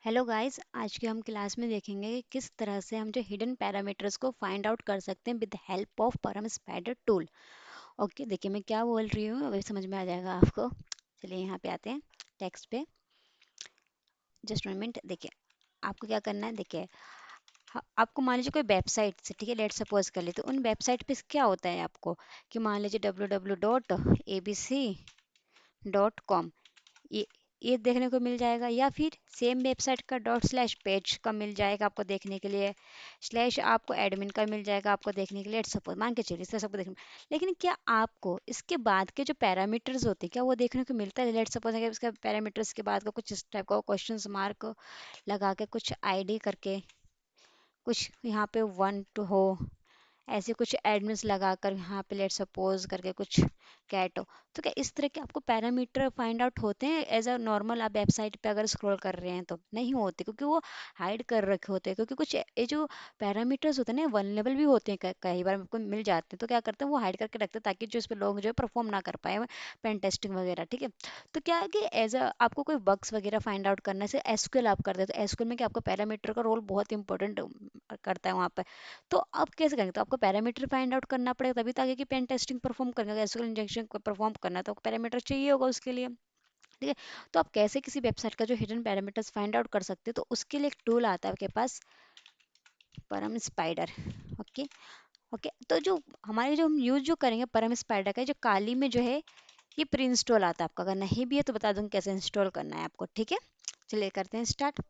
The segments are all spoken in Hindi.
हेलो गाइस, आज के हम क्लास में देखेंगे कि किस तरह से हम जो हिडन पैरामीटर्स को फाइंड आउट कर सकते हैं विद हेल्प ऑफ परम स्पाइडर टूल। ओके, देखिए मैं क्या बोल रही हूँ अभी समझ में आ जाएगा आपको। चलिए यहाँ पे आते हैं टेक्स्ट पे। Just minute. देखिए आपको क्या करना है। देखिए आपको मान लीजिए कोई वेबसाइट से, ठीक है, लेट सपोज कर ले, तो उन वेबसाइट पे क्या होता है आपको कि मान लीजिए www.abc.com, ये ये देखने को मिल जाएगा, या फिर सेम वेबसाइट का डॉट स्लैश पेज का मिल जाएगा आपको देखने के लिए, स्लैश आपको एडमिन का मिल जाएगा आपको देखने के लिए, सपोज मान के चलिए इसका सबको देखने। लेकिन क्या आपको इसके बाद के जो पैरामीटर्स होते हैं क्या वो देखने को मिलता है? लेट सपोज अगर इसका पैरामीटर्स के बाद का कुछ इस टाइप का क्वेश्चन मार्क लगा के कुछ आईडी करके कुछ यहाँ पे वन टू हो, ऐसे कुछ एडमिन्स लगाकर यहाँ पे लेट सपोज करके कुछ कैट हो, तो क्या इस तरह के आपको पैरामीटर फाइंड आउट होते हैं एज अ नॉर्मल आप वेबसाइट पे अगर स्क्रॉल कर रहे हैं? तो नहीं होते, क्योंकि वो हाइड कर रखे होते हैं, क्योंकि कुछ ये जो पैरामीटर्स होते हैं ना वल्नरेबल भी होते हैं, कई बार आपको मिल जाते हैं, तो क्या करते हैं वो हाइड करके रखते हैं ताकि जो इस पे लोग जो है परफॉर्म ना कर पाए पेन टेस्टिंग वगैरह। ठीक है, तो क्या है कि एज अ आपको कोई बग्स वगैरह फाइंड आउट करने से एसक्यूएल आप करते हैं, तो एसक्यूएल में क्या आपका पैरामीटर का रोल बहुत इंपॉर्टेंट करता है वहाँ पे। तो अब कैसे करेंगे? तो आपको पैरामीटर फाइंड आउट करना पड़ेगा, तभी तो आगे की पेन टेस्टिंग परफॉर्म करेंगे। अगर एसक्यूएल इंजेक्शन को परफॉर्म करना है तो पैरामीटर चाहिए होगा उसके लिए। ठीक है, तो आप कैसे किसी वेबसाइट का जो हिडन पैरामीटर्स फाइंड आउट कर सकते हैं? तो उसके लिए एक टूल आता है आपके पास, परम स्पाइडर। ओके। ओके, तो जो हमारे जो हम यूज जो करेंगे परम स्पाइडर का, जो काली में जो है ये प्री इंस्टॉल आता है आपका। अगर नहीं भी है तो बता दूंगी कैसे इंस्टॉल करना है आपको। ठीक है, चलिए करते हैं स्टार्ट।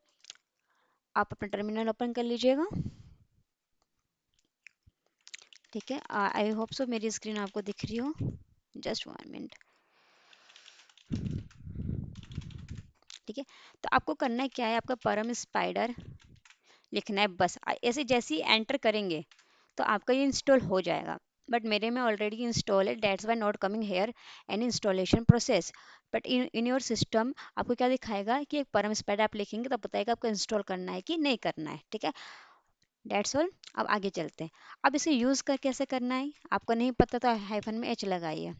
आप अपना टर्मिनल ओपन कर लीजिएगा। ठीक है, आई होप सो मेरी स्क्रीन आपको दिख रही हो। Just 1 minute. ठीक है, तो आपको करना है क्या है, आपका परम स्पाइडर लिखना है बस। ऐसे जैसे ही एंटर करेंगे तो आपका ये इंस्टॉल हो जाएगा। बट मेरे में ऑलरेडी इंस्टॉल है, that's why not coming here any installation process. But in in your system आपको क्या दिखाएगा कि एक परम स्पाइडर आप लिखेंगे तो बताएगा आपको इंस्टॉल करना है कि नहीं करना है। ठीक है, डेट्स ऑल। अब आगे चलते हैं। अब इसे यूज़ कर कैसे करना है आपको नहीं पता तो हाइफन में एच लगाइए।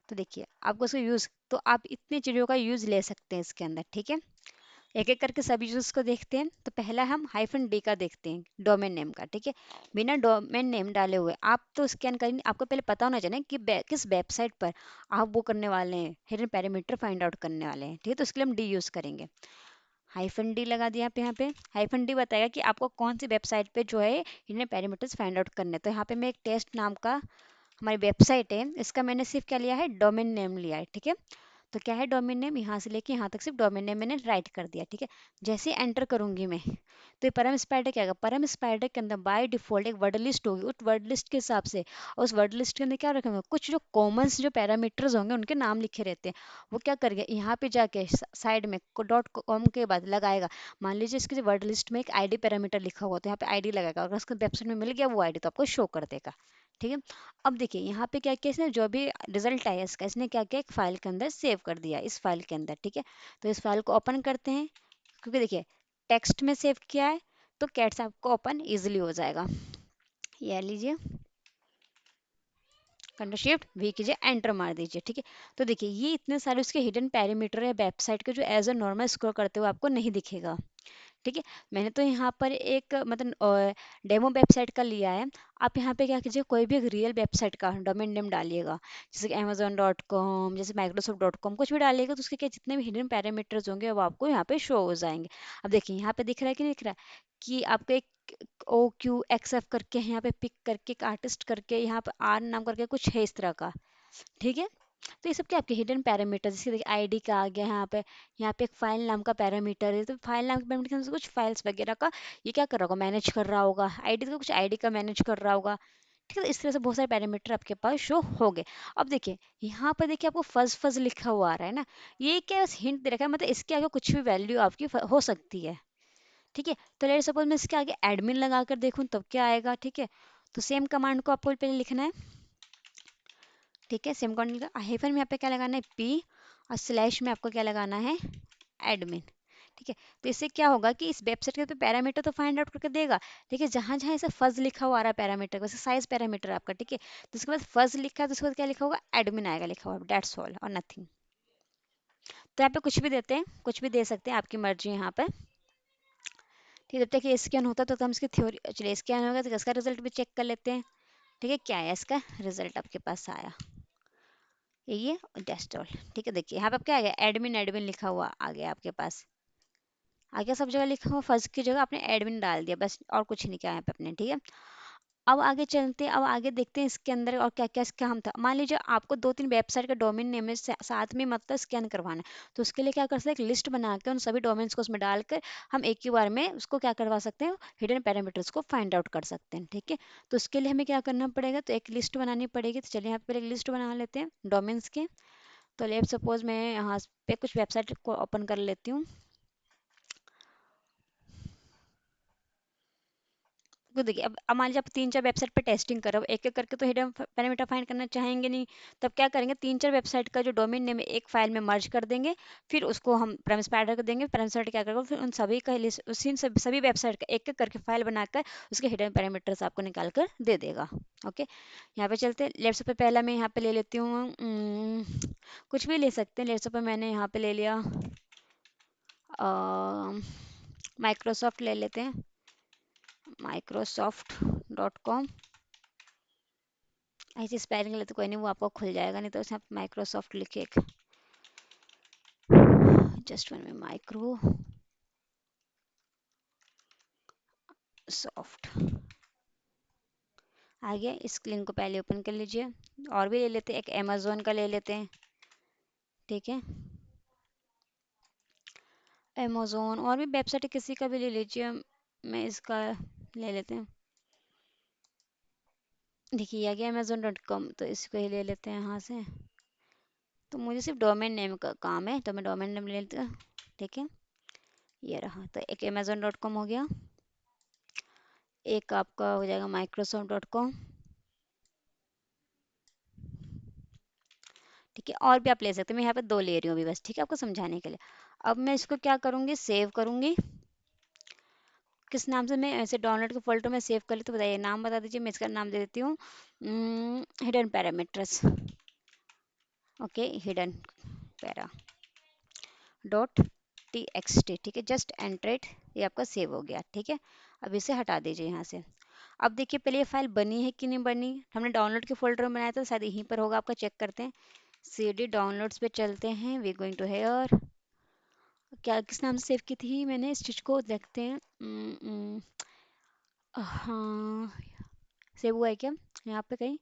तो देखिए आपको इसको यूज़, तो आप इतनी चीज़ों का यूज़ ले सकते हैं इसके अंदर। ठीक है, एक एक करके सब यूजर्स को देखते हैं। तो पहला हम हाइफन डी का देखते हैं, डोमेन नेम का। ठीक है, बिना डोमेन नेम डाले हुए आप तो स्कैन करेंगे, आपको पहले पता होना चाहिए कि किस वेबसाइट पर आप वो करने वाले हैं, हिडन पैरामीटर फाइंड आउट करने वाले हैं। ठीक है, तो इसके लिए हम डी यूज़ करेंगे। हाइफन डी लगा दिया यहाँ पे। हाइफन डी बताएगा कि आपको कौन सी वेबसाइट पे जो है हिडन पैरामीटर्स फाइंड आउट करने हैं। तो यहाँ पे मैं एक टेस्ट नाम का हमारी वेबसाइट है, इसका मैंने सिर्फ क्या लिया है, डोमेन नेम लिया है। ठीक है, तो क्या है डोमेन नेम, यहाँ से लेके यहाँ तक सिर्फ डोमेन नेम मैंने राइट कर दिया। ठीक है, जैसे ही एंटर करूंगी मैं तो ये परम स्पाइडर क्या होगा, परम स्पाइडर के अंदर बाय डिफॉल्ट एक वर्ड लिस्ट होगी। उस वर्ड लिस्ट के हिसाब से और उस वर्ड लिस्ट के अंदर क्या रखेंगे, कुछ जो कॉमन्स जो पैरामीटर्स होंगे उनके नाम लिखे रहते हैं। वो क्या करेगा, यहाँ पे जाके साइड में डॉट कॉम के बाद लगाएगा। मान लीजिए इसकी वर्ड लिस्ट में एक आईडी पैरामीटर लिखा हुआ, तो यहाँ पे आईडी लगाएगा, अगर उसको वेबसाइट में मिल गया वो आईडी तो आपको शो कर देगा। ठीक है, अब देखिए यहाँ पे क्या किया इसने, जो भी रिजल्ट आया इसका इसने क्या किया, एक फाइल के अंदर सेव कर दिया, इस फाइल के अंदर। ठीक है, तो इस फाइल को ओपन करते हैं, क्योंकि देखिए टेक्स्ट में सेव किया है तो कैट्स आपको ओपन इजीली हो जाएगा। ये लीजिए, कंट्रोल शिफ्ट वी कीजिए, एंटर मार दीजिए। ठीक है, तो देखिए ये इतने सारे उसके हिडन पैरामीटर है वेबसाइट के, जो एज अ नॉर्मल स्क्रॉल करते हुए आपको नहीं दिखेगा। ठीक है, मैंने तो यहाँ पर एक मतलब डेमो वेबसाइट का लिया है। आप यहाँ पे क्या कीजिए, कोई भी एक रियल वेबसाइट का डोमेन नेम डालिएगा, जैसे कि amazon.com, जैसे microsoft.com, कुछ भी डालिएगा तो उसके क्या जितने भी हिडन पैरामीटर्स होंगे वो आपको यहाँ पे शो हो जाएंगे। अब देखिए यहाँ पे दिख रहा है कि नहीं दिख रहा है कि आपको एक OQXF करके है, यहाँ पे पिक करके एक आर्टिस्ट करके, यहाँ पे आर नाम करके कुछ है इस तरह का। ठीक है, तो ये सब क्या आपके हिडन पैरामीटर, जैसे देखिए आईडी का आ गया यहाँ पे। यहाँ पे एक फाइल नाम का पैरामीटर है, तो फाइल नाम के पैरामीटर से कुछ फाइल्स वगैरह का ये क्या कर रहा होगा, मैनेज कर रहा होगा। आईडी का कुछ आईडी का मैनेज कर रहा होगा। ठीक है, तो इस तरह से बहुत सारे पैरामीटर आपके पास शो हो गए। अब देखिए यहाँ पर देखिए आपको फज फज लिखा हुआ आ रहा है ना, ये क्या बस हिंट दे रखा है, मतलब इसके आगे कुछ भी वैल्यू आपकी हो सकती है। ठीक है, तो लेट सपोज मैं इसके आगे एडमिन लगा कर देखूँ तब क्या आएगा। ठीक है, तो सेम कमांड को आपको पहले लिखना है। ठीक है, सेम कमांड का हाइफन में यहाँ पे क्या लगाना है, पी, और स्लैश में आपको क्या लगाना है, एडमिन। ठीक है, तो इससे क्या होगा कि इस वेबसाइट के तो पैरामीटर तो फाइंड आउट करके देगा। ठीक है, जहाँ जहाँ ऐसे फज लिखा हुआ आ रहा है पैरामीटर, वैसे साइज पैरामीटर आपका। ठीक है, तो उसके बाद फज लिखा है तो उसके बाद क्या लिखा होगा, एडमिन आएगा लिखा हुआ, डेट्स ऑल और नथिंग। तो यहाँ पे कुछ भी देते हैं, कुछ भी दे सकते हैं, आपकी मर्जी है यहाँ पे। ठीक है, जब तक ये स्कैन होता तो हम इसकी थ्योरी, चलिए स्कैन हो गया तो इसका रिजल्ट भी चेक कर लेते हैं। ठीक है, क्या है इसका रिजल्ट आपके पास आया, ये डेस्टॉल। ठीक है, देखिए यहाँ पे क्या आ गया, एडमिन एडमिन लिखा हुआ आ गया आपके पास, आ गया सब जगह लिखा हुआ, फर्स्ट की जगह आपने एडमिन डाल दिया बस, और कुछ नहीं किया यहाँ पे अपने। ठीक है, अब आगे चलते हैं, अब आगे देखते हैं इसके अंदर और क्या क्या इसका हम था। मान लीजिए आपको दो तीन वेबसाइट का डोमेन नेम है साथ में मतलब स्कैन करवाना है, तो उसके लिए क्या कर सकते हैं, एक लिस्ट बना के उन सभी डोमेन्स को उसमें डालकर हम एक ही बार में उसको क्या करवा सकते हैं, हिडन पैरामीटर्स को फाइंड आउट कर सकते हैं। ठीक है, तो उसके लिए हमें क्या करना पड़ेगा, तो एक लिस्ट बनानी पड़ेगी। तो चलिए यहाँ पे एक लिस्ट बना लेते हैं डोमेन्स के। तो लेट सपोज मैं यहाँ पे कुछ वेबसाइट को ओपन कर लेती हूँ। तो देखिए, अब मान लीजिए आप तीन चार वेबसाइट पे टेस्टिंग कर रहे हो, एक एक करके तो हिडन पैरामीटर फाइंड करना चाहेंगे नहीं। तब क्या करेंगे, तीन चार वेबसाइट का जो डोमेन नेम है एक फाइल में मर्ज कर देंगे, फिर उसको हम प्रेमिस स्पाइडर को देंगे, प्रेमिस स्पाइडर क्या करेगा, फिर उन सभी का लिस्ट, उसी सभी वेबसाइट का एक एक करके फाइल बनाकर उसके हिडन पैरामीटर्स आपको निकाल कर दे देगा। ओके, यहाँ पे चलते हैं। लेट्स सपोज पहला मैं यहाँ पे ले लेती हूँ, कुछ भी ले सकते हैं। लेट्स सपोज मैंने यहाँ पे ले लिया माइक्रोसॉफ्ट ले लेते हैं, microsoft.com। ऐसी स्पेलिंग ले तो कोई नहीं, वो आपको खुल जाएगा, नहीं तो उसमें आप माइक्रोसॉफ्ट लिखिए, जस्ट वन में माइक्रोसॉफ्ट आ गया। इस लिंक को पहले ओपन कर लीजिए। और भी ले लेते हैं, एक अमेजोन का ले लेते हैं। ठीक है, अमेजोन और भी वेबसाइट किसी का भी ले लीजिए, मैं इसका ले लेते हैं। देखिए आ गया amazon.com, तो इसको ही ले लेते हैं यहाँ से। तो मुझे सिर्फ डोमेन नेम का काम है, तो मैं डोमेन नेम ले लेती हूँ। ठीक है, ये रहा, तो एक amazon.com हो गया, एक आपका हो जाएगा microsoft.com। ठीक है, और भी आप ले सकते हैं, मैं यहाँ पे दो ले रही हूँ अभी बस, ठीक है, आपको समझाने के लिए। अब मैं इसको क्या करूँगी, सेव करूँगी। किस नाम से मैं ऐसे डाउनलोड के फोल्डर में सेव कर ली, तो बताइए नाम बता दीजिए। मैं इसका नाम दे देती हूँ hidden parameters. Okay, hidden para dot T x T. ठीक है, जस्ट एंटर इट, ये आपका सेव हो गया। ठीक है, अब इसे हटा दीजिए यहाँ से। अब देखिए पहले ये फाइल बनी है कि नहीं बनी, हमने डाउनलोड के फोल्डर में बनाया था, शायद यहीं पर होगा आपका, चेक करते हैं। सी डी डाउनलोड्स पे चलते हैं, वी गोइंग टू हेयर, क्या किस नाम से सेव की थी मैंने इस चीज़ को, देखते हैं। हाँ, सेव हुआ है क्या यहाँ पे कहीं,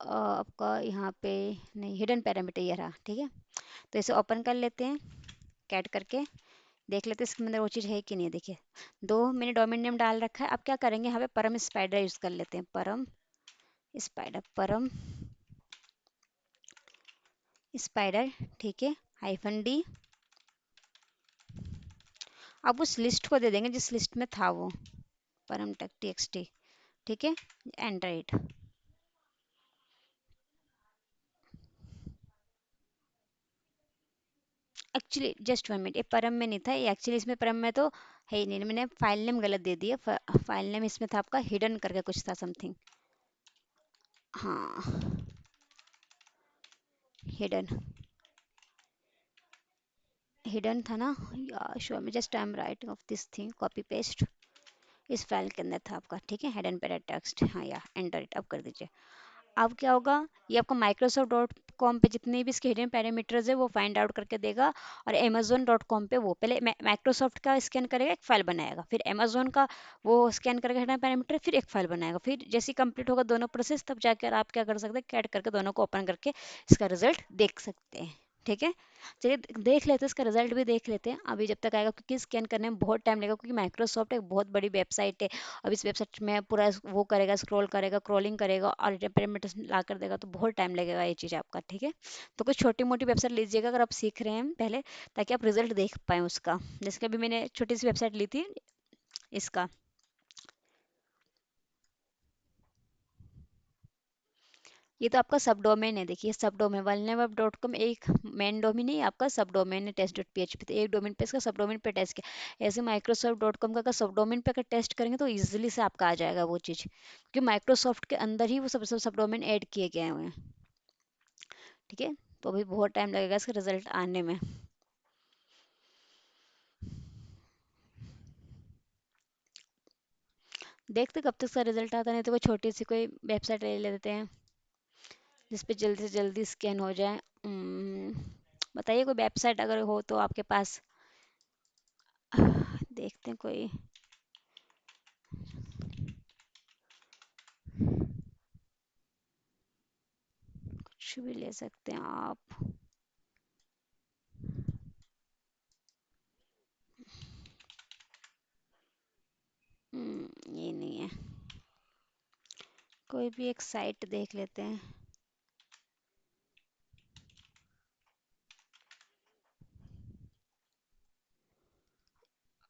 आपका यहाँ पे नहीं, हिडन पैरामीटर ये रहा। ठीक है, तो इसे ओपन कर लेते हैं, कैट करके देख लेते हैं इसके अंदर वो चीज़ है कि नहीं। देखिए दो मैंने डोमेन नेम डाल रखा है। अब क्या करेंगे, यहाँ पे परम स्पाइडर यूज़ कर लेते हैं, परम स्पाइडर, परम स्पाइडर। ठीक है, -d। अब उस लिस्ट को दे देंगे जिस लिस्ट में था वो, परम टेक txt। ठीक है, enter it. Actually just one minute, ये परम में नहीं था, ये एक्चुअली इसमें परम में तो है ही नहीं, मैंने फाइल नेम गलत दे दिया। फाइल नेम इसमें था आपका हिडन करके कुछ था, समथिंग। हाँ, हिडन, हिडन था ना, या श्योर मैं just I am writing of this thing, copy paste इस फाइल के अंदर था आपका। ठीक है, हिडन पैरा टेक्स्ट, हाँ या एंटर इट, अब कर दीजिए। अब क्या होगा, ये आपको microsoft.com पे जितने भी इसके हिडन पैरामीटर्स है वो फाइंड आउट करके देगा। और amazon.com पे वो पहले माइक्रोसॉफ्ट का स्कैन करेगा, एक फाइल बनाएगा, फिर amazon का वो स्कैन करेगा हिडन पैरामीटर, फिर एक फाइल बनाएगा, फिर जैसे कंप्लीट होगा दोनों प्रोसेस, तब जाकर आप क्या कर सकते हैं, कैट करके दोनों को ओपन करके इसका रिजल्ट देख सकते हैं। ठीक है, चलिए देख लेते हैं, इसका रिजल्ट भी देख लेते हैं अभी जब तक आएगा, क्योंकि स्कैन करने में बहुत टाइम लगेगा, क्योंकि माइक्रोसॉफ्ट एक बहुत बड़ी वेबसाइट है। अब इस वेबसाइट में पूरा वो करेगा, स्क्रॉल करेगा, क्रॉलिंग करेगा और पैरामीटर्स ला कर देगा, तो बहुत टाइम लगेगा ये चीज़ आपका। ठीक है, तो कुछ छोटी मोटी वेबसाइट लीजिएगा अगर आप सीख रहे हैं पहले, ताकि आप रिजल्ट देख पाएँ उसका। जैसे कि अभी मैंने छोटी सी वेबसाइट ली थी इसका, ये तो आपका सब डोमेन है। देखिए सब डोमेन vulnerable.com एक मेन डोमेन है, आपका सब डोमेन है टेस्ट डॉट php, तो एक डोमेन पे इसका सब डोमेन पे टेस्ट किया। ऐसे माइक्रोसॉफ्ट.com का अगर सब डोमेन पे अगर टेस्ट करेंगे तो इजीली से आपका आ जाएगा वो चीज़, क्योंकि माइक्रोसॉफ्ट के अंदर ही वो सब डोमेन ऐड किए गए हुए हैं। ठीक है, तो अभी बहुत टाइम लगेगा इसका रिजल्ट आने में। देखते कब तक इसका रिजल्ट आता, नहीं तो कोई छोटी सी कोई वेबसाइट ले लेते हैं जिस पे जल्दी से जल्दी स्कैन हो जाए। बताइए कोई वेबसाइट अगर हो तो आपके पास। देखते हैं कोई। कुछ भी ले सकते हैं आप। ये नहीं है। कोई भी एक साइट देख लेते हैं।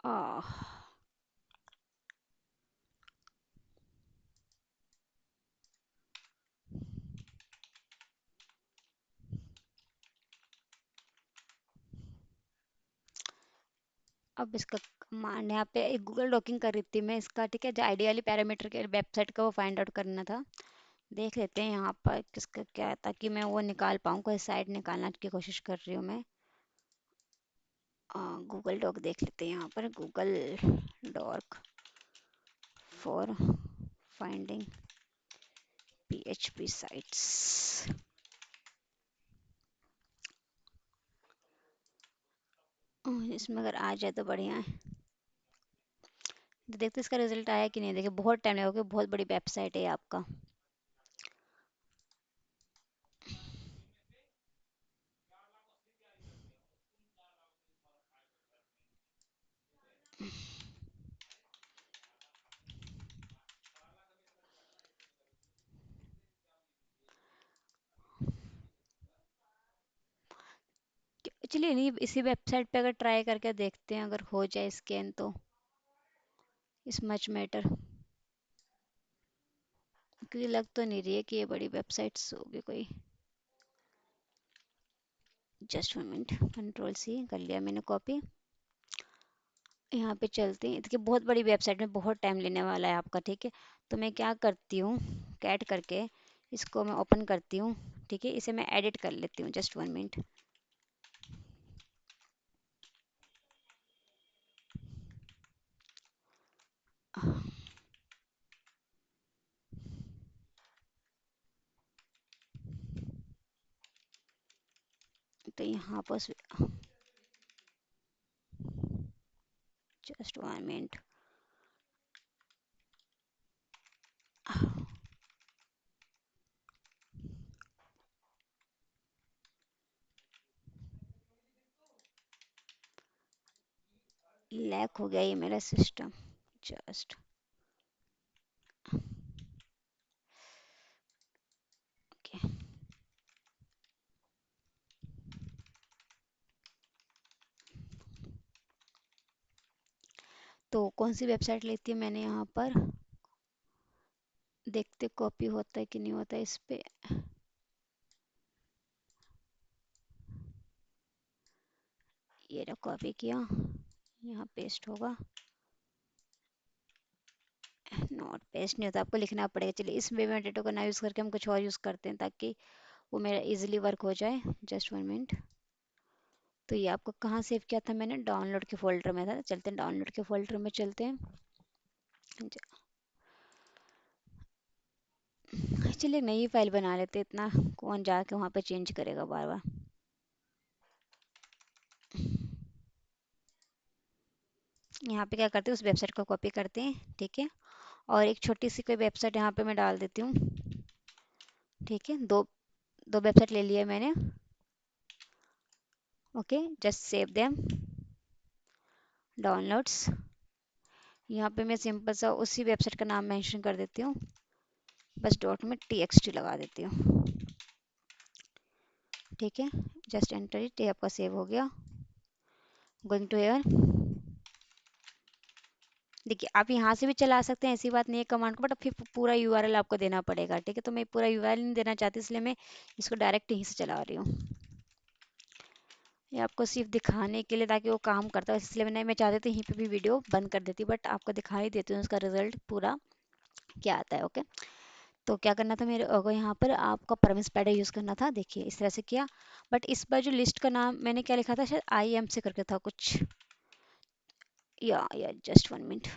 आह, अब इसका कमांड यहाँ पे एक गूगल डॉकिंग कर रही थी मैं इसका, ठीक है, जो आइडियली पैरामीटर के वेबसाइट का वो फाइंड आउट करना था। देख लेते हैं यहाँ पर किसका क्या है, ताकि मैं वो निकाल पाऊँ, कोई साइट निकालने की कोशिश कर रही हूँ मैं। गूगल डॉक देख लेते हैं यहाँ पर, Google doc for finding PHP sites. इसमें अगर आ जाए तो बढ़िया है। तो देखते हैं इसका रिजल्ट आया कि नहीं। देखिए बहुत टाइम लगेगा, बहुत बड़ी वेबसाइट है ये आपका। चलिए नहीं, इसी वेबसाइट पे अगर ट्राई करके देखते हैं, अगर हो जाए स्कैन तो इस मच मैटर। क्योंकि लग तो नहीं रही है कि ये बड़ी वेबसाइट्स होगी कोई। जस्ट 1 मिनट, कंट्रोल C कर लिया मैंने कॉपी। यहाँ पे चलते हैं, देखिए बहुत बड़ी वेबसाइट में बहुत टाइम लेने वाला है आपका, ठीक है। तो मैं क्या करती हूँ, कैट करके इसको मैं ओपन करती हूँ, ठीक है, इसे मैं एडिट कर लेती हूँ। Just 1 minute. तो यहाँ पर जस्ट 1 मिनट। लैक हो गया ये मेरा सिस्टम। Just okay. तो कौन सी वेबसाइट लेती है मैंने यहाँ पर, देखते कॉपी होता है कि नहीं होता है इस पे। ये रहा, कॉपी किया, यहाँ पेस्ट होगा। नोट पेस्ट नहीं होता, आपको लिखना पड़ेगा। चलिए इस वे में डेटा को ना यूज़ करके हम कुछ और यूज़ करते हैं ताकि वो मेरा इजीली वर्क हो जाए। Just 1 minute. तो ये आपको कहाँ सेव किया था मैंने, डाउनलोड के फोल्डर में था। चलते हैं डाउनलोड के फोल्डर में चलते हैं। चलिए नई फाइल बना लेते हैं, इतना कौन जाके वहाँ पे चेंज करेगा बार बार। यहाँ पे क्या करते हैं, उस वेबसाइट को कॉपी करते हैं, ठीक है, और एक छोटी सी कोई वेबसाइट यहाँ पे मैं डाल देती हूँ। ठीक है, दो दो वेबसाइट ले लिया मैंने। Okay, just save them, downloads. यहाँ पे मैं सिंपल सा उसी वेबसाइट का नाम मेंशन कर देती हूँ, बस डॉट में TXT लगा देती हूँ। ठीक है, जस्ट एंटर इट, ये आपका सेव हो गया। Going to here. देखिए आप यहाँ से भी चला सकते हैं, ऐसी बात नहीं है कमांड को, बट फिर पूरा URL आपको देना पड़ेगा, ठीक है। तो मैं पूरा URL नहीं देना चाहती, इसलिए मैं इसको डायरेक्ट यहीं से चला रही हूँ। ये आपको सिर्फ दिखाने के लिए, ताकि वो काम करता है, इसलिए मैं चाहती थी यहीं पे भी वीडियो बंद कर देती, बट आपको दिखाई देती हूँ उसका रिजल्ट पूरा क्या आता है। ओके, तो क्या करना था मेरे को, यहाँ पर आपका परम स्पाइडर यूज़ करना था। देखिए इस तरह से किया, बट इस बार जो लिस्ट का नाम मैंने क्या लिखा था, शायद IM से करके था कुछ, या जस्ट 1 मिनट।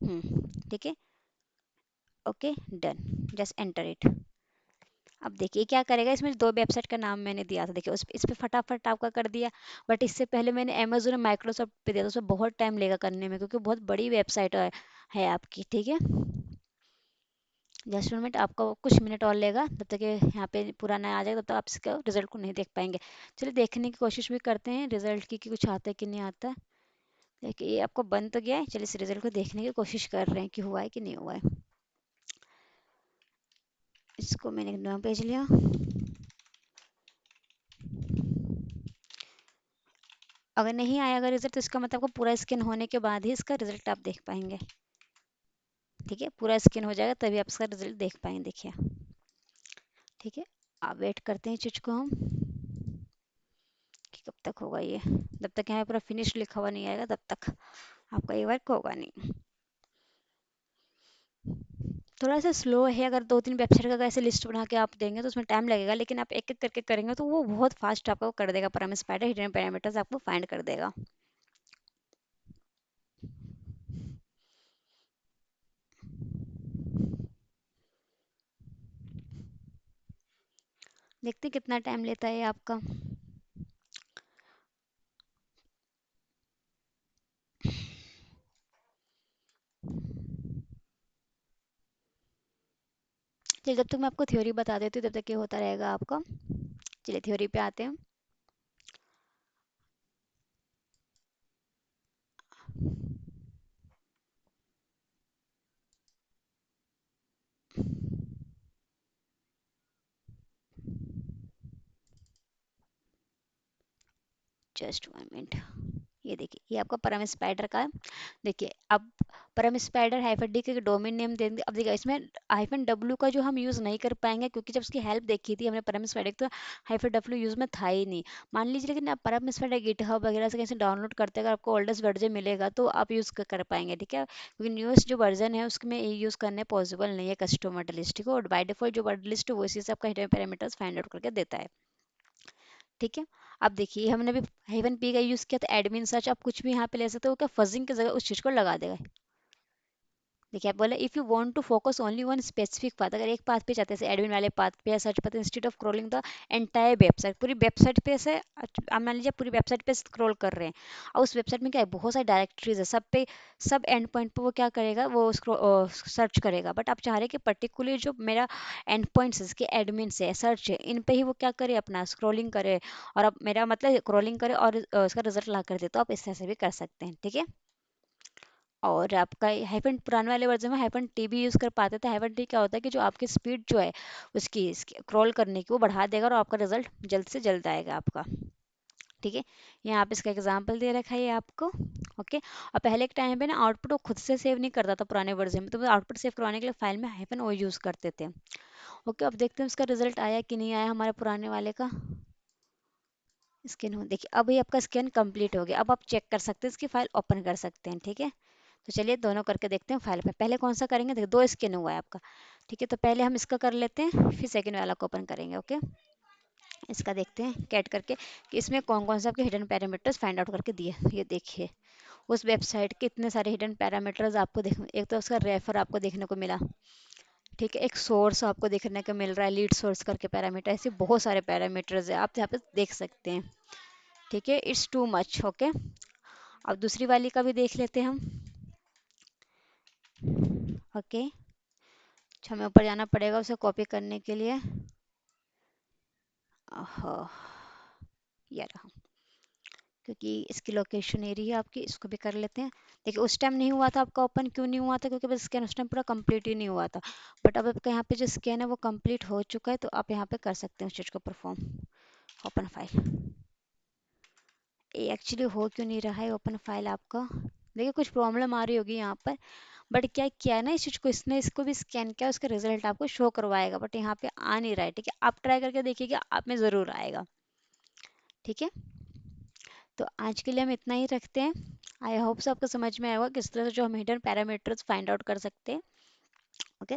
ठीक है, okay done, just enter it. अब देखिए क्या करेगा, इसमें दो वेबसाइट का नाम मैंने दिया था, देखिए इस पे फटाफट आपका कर दिया। बट इससे पहले मैंने अमेजोन और माइक्रोसॉफ्ट पे दिया था, उसमें बहुत टाइम लेगा करने में क्योंकि बहुत बड़ी वेबसाइट है आपकी, ठीक है। जस्ट मिनट, आपका वो कुछ मिनट और लेगा, तब तक ये यहाँ पे पूरा नया आ जाएगा, तब तक आप इसका रिजल्ट को नहीं देख पाएंगे। चलिए देखने की कोशिश भी करते हैं रिजल्ट की कि कुछ आता है कि नहीं आता है। देखिए ये आपको बन तो गया है, चलिए इस रिजल्ट को देखने की कोशिश कर रहे हैं कि हुआ है कि नहीं हुआ है। इसको मैंने एक नया पेज लिया। अगर नहीं आएगा रिजल्ट तो इसका मतलब आपको पूरा स्कैन होने के बाद ही इसका रिजल्ट आप देख पाएंगे, ठीक है। पूरा स्कैन हो जाएगा तभी आप इसका रिजल्ट देख पाएंगे, देखिए, ठीक है। आप वेट करते हैं चीज को हम कि कब तक होगा ये। जब तक यहाँ पूरा फिनिश लिखा हुआ नहीं आएगा तब तक आपका ये वर्क होगा नहीं। थोड़ा सा स्लो है, अगर दो तीन वेबसाइट का ऐसे लिस्ट बना के आप देंगे तो उसमें टाइम लगेगा, लेकिन आप एक एक करके करेंगे तो वो बहुत फास्ट आपको कर देगा, पैरामीटर स्पाइडर हिडन पैरामीटर्स आपको फाइंड कर देगा। देखते हैं कितना टाइम लेता है ये आपका। चलिए जब तक मैं आपको थ्योरी बता देती हूँ तब तक ये होता रहेगा आपका। चलिए थ्योरी पे आते हैं। Just 1 minute. ये देखिए ये आपका परम स्पाइडर का है। देखिए अब परम स्पाइडर हाइफन डी के डोमेन नेम दे देंगे। अब देखिए इसमें हाइफन डब्ल्यू का जो हम यूज़ नहीं कर पाएंगे क्योंकि जब उसकी हेल्प देखी थी हमने परम स्पाइडर तो हाइफन डब्ल्यू यूज़ में था ही नहीं। मान लीजिए लेकिन आप परम स्पाइडर गिटहब वगैरह से कैसे डाउनलोड करते हैं, अगर आपको ओल्डेस्ट वर्जन मिलेगा तो आप यूज़ कर पाएंगे, ठीक है। क्योंकि न्यूएस्ट जो वर्जन है उसमें यूज़ करने पॉसिबल नहीं है कस्टम वर्ड लिस्ट को, और बाय डिफॉल्ट जो वर्ड लिस्ट है वो इसी से आपका हिडन पैरामीटर्स फाइंड आउट करके देता है, ठीक है। अब देखिए हमने भी हाइफन पी का यूज़ किया तो एडमिन सर्च आप कुछ भी यहाँ पे ले सकते हो, क्या फजिंग की जगह उस चीज़ को लगा देगा। देखिए आप बोले if you want to focus only one specific path, अगर एक पाथ पे चाहते हैं एडमिन वाले पाथ पे या search path, instead of scrolling the entire website, पूरी वेबसाइट पे से आप मान लीजिए पूरी वेबसाइट पे स्क्रॉल कर रहे हैं और उस वेबसाइट में क्या है बहुत सारी डायरेक्टरीज है, सब पे सब एंड पॉइंट पे वो क्या करेगा वो सर्च करेगा। बट आप चाह रहे हैं कि पर्टिकुलर जो मेरा एंड पॉइंट्स इसके एडमिन से सर्च है इन पे ही वो क्या करे अपना स्क्रॉलिंग करे, और अब मेरा मतलब स्क्रॉलिंग करे और उसका रिजल्ट ला कर दे, तो आप इस तरह से भी कर सकते हैं, ठीक है। और आपका हाइफन पुराने वाले वर्जन में हाइफन टी भी यूज़ कर पाते थे। हाइफन टी क्या होता है कि जो आपकी स्पीड जो है उसकी स्क्रॉल करने की वो बढ़ा देगा और आपका रिजल्ट जल्द से जल्द आएगा आपका, ठीक है। यहाँ पे इसका एग्जांपल दे रखा है ये आपको, ओके। और पहले के टाइम पे ना आउटपुट वो खुद से सेव नहीं करता था पुराने वर्जन में, तो आउटपुट सेव करवाने के लिए फाइल में हाइफन ओ यूज़ करते थे, ओके। अब देखते हैं उसका रिजल्ट आया कि नहीं आया हमारे पुराने वाले का। स्कैन हो, देखिए अभी आपका स्कैन कंप्लीट हो गया, अब आप चेक कर सकते हैं इसकी फाइल ओपन कर सकते हैं, ठीक है। तो चलिए दोनों करके देखते हैं फाइल पे, पहले कौन सा करेंगे, देखिए दो स्कैन हुआ है आपका, ठीक है। तो पहले हम इसका कर लेते हैं फिर सेकंड वाला को ओपन करेंगे, ओके। इसका देखते हैं कैट करके कि इसमें कौन कौन से आपके हिडन पैरामीटर्स फाइंड आउट करके दिए, ये देखिए उस वेबसाइट के इतने सारे हिडन पैरामीटर्स आपको देख, एक तो उसका रेफर आपको देखने को मिला, ठीक है। एक सोर्स आपको देखने को मिल रहा है, लीड सोर्स करके पैरामीटर, ऐसे बहुत सारे पैरामीटर्स है आप यहाँ पे देख सकते हैं, ठीक है। It's too much, okay. अब दूसरी वाली का भी देख लेते हैं हम, ओके। अच्छा हमें ऊपर जाना पड़ेगा उसे कॉपी करने के लिए, ओहो, ये रहा, क्योंकि इसकी लोकेशन एरिया है आपकी, इसको भी कर लेते हैं। देखिए उस टाइम नहीं हुआ था आपका ओपन, क्यों नहीं हुआ था, क्योंकि बस स्कैन उस टाइम पूरा कंप्लीट ही नहीं हुआ था। बट अब आपका यहाँ पे जो स्कैन है वो कंप्लीट हो चुका है, तो आप यहाँ पे कर सकते हैं उस चीज़ को परफॉर्म। ओपन फाइल, ये एक्चुअली हो क्यों नहीं रहा है ओपन फाइल आपका, देखिए कुछ प्रॉब्लम आ रही होगी यहाँ पर। बट क्या किया है ना इस चीज़ को, इसने इसको भी स्कैन किया, उसका रिजल्ट आपको शो करवाएगा, बट यहाँ पे आ नहीं रहा है, ठीक है। आप ट्राई करके देखिएगा आप में ज़रूर आएगा, ठीक है। तो आज के लिए हम इतना ही रखते हैं। आई होप सो आपको समझ में आएगा किस तरह से जो हम हिडन पैरामीटर्स फाइंड आउट कर सकते हैं, ओके।